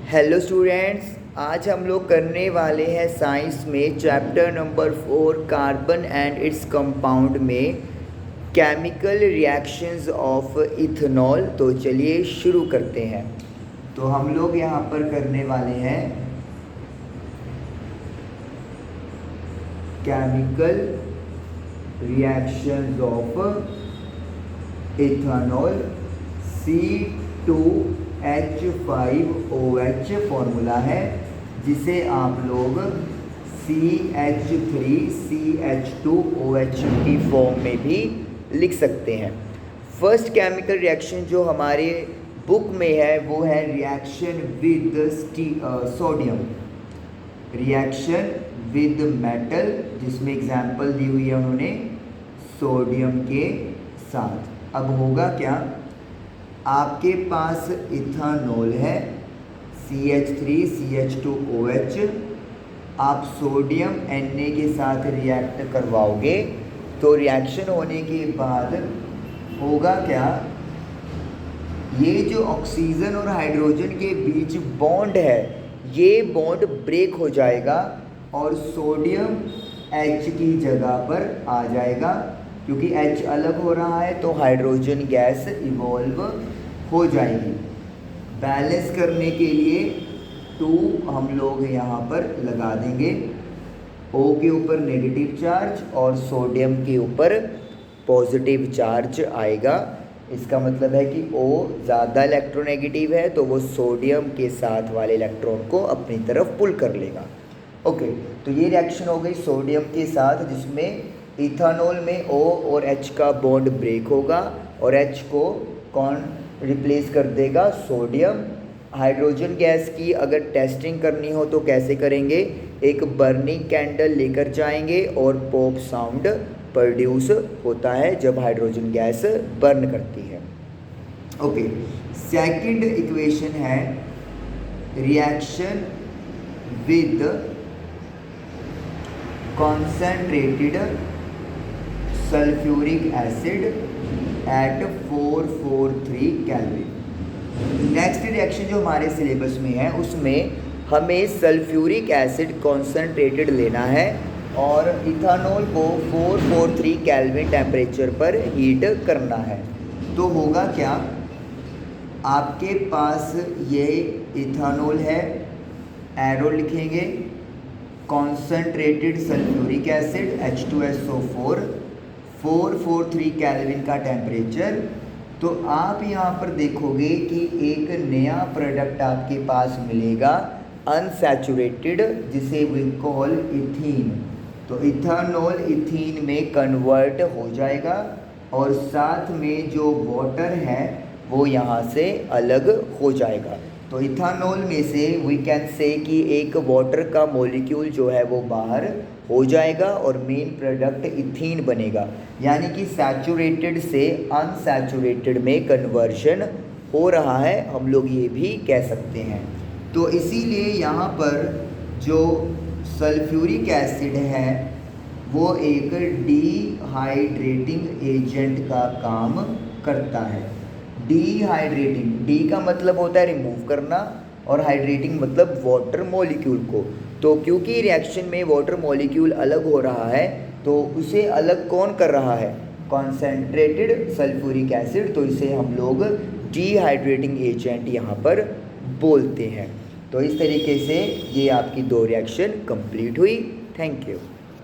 Hello students, आज हम लोग करने वाले हैं साइंस में chapter number 4 carbon and its compound में केमिकल रिएक्शंस ऑफ इथेनॉल। तो चलिए शुरू करते हैं। तो हम लोग यहाँ पर करने वाले हैं chemical reactions of ethanol C2H5OH formula है, जिसे आप लोग CH3CH2OH की फॉर्म में भी लिख सकते हैं। फर्स्ट केमिकल रिएक्शन जो हमारे बुक में है वो है reaction with sodium, reaction with metal, जिसमें एग्जाम्पल दी हुई है उन्होंने सोडियम के साथ। अब होगा क्या, आपके पास इथेनॉल है CH3CH2OH, आप सोडियम Na के साथ रिएक्ट करवाओगे तो रिएक्शन होने के बाद होगा क्या, ये जो ऑक्सीजन और हाइड्रोजन के बीच बॉन्ड है ये बॉन्ड ब्रेक हो जाएगा और सोडियम H की जगह पर आ जाएगा, क्योंकि H अलग हो रहा है तो हाइड्रोजन गैस इवॉल्व हो जाएगी। बैलेंस करने के लिए 2 हम लोग यहाँ पर लगा देंगे। O के ऊपर नेगेटिव चार्ज और सोडियम के ऊपर पॉजिटिव चार्ज आएगा। इसका मतलब है कि O ज़्यादा इलेक्ट्रोनेगेटिव है तो वो सोडियम के साथ वाले इलेक्ट्रॉन को अपनी तरफ पुल कर लेगा। ओके, तो ये रिएक्शन हो गई सोडियम के साथ, जिसमें इथेनॉल में O और H का बॉन्ड ब्रेक होगा और H को कौन रिप्लेस कर देगा, सोडियम। हाइड्रोजन गैस की अगर टेस्टिंग करनी हो तो कैसे करेंगे, एक बर्निंग कैंडल लेकर जाएंगे और पॉप साउंड प्रोड्यूस होता है जब हाइड्रोजन गैस बर्न करती है। ओके, सेकंड इक्वेशन है reaction with concentrated sulphuric acid at 443 kelvin. Next reaction जो हमारे सिलेबस में है उसमें हमें सल्फ्यूरिक एसिड कॉन्सेंट्रेटेड लेना है और इथेनॉल को 443 केल्विन टेम्परेचर पर हीट करना है। तो होगा क्या, आपके पास ये इथेनॉल है, एरो लिखेंगे, concentrated sulphuric acid H2SO4, 443 kelvin का टेम्परेचर। तो आप यहाँ पर देखोगे कि एक नया प्रोडक्ट आपके पास मिलेगा अनसैचुरेटेड, जिसे वी कॉल इथीन। तो इथेनॉल इथीन में कन्वर्ट हो जाएगा और साथ में जो वाटर है वो यहाँ से अलग हो जाएगा। तो इथेनॉल में से वी कैन से कि एक वाटर का मॉलिक्यूल जो है वो बाहर हो जाएगा और मेन प्रोडक्ट इथीन बनेगा, यानी कि सैचुरेटेड से अनसैचुरेटेड में कन्वर्जन हो रहा है, हम लोग ये भी कह सकते हैं। तो इसीलिए यहाँ पर जो सल्फ्यूरिक एसिड है वो एक डिहाइड्रेटिंग एजेंट का काम करता है। डिहाइड्रेटिंग, डी का मतलब होता है रिमूव करना और हाइड्रेटिंग मतलब वाटर मॉलिक्यूल को। तो क्योंकि रिएक्शन में वाटर मॉलिक्यूल अलग हो रहा है तो उसे अलग कौन कर रहा है, कॉन्सेंट्रेटेड सल्फ्यूरिक एसिड। तो इसे हम लोग डिहाइड्रेटिंग एजेंट यहाँ पर बोलते हैं। तो इस तरीके से ये आपकी 2 रिएक्शन कंप्लीट हुई। Thank you.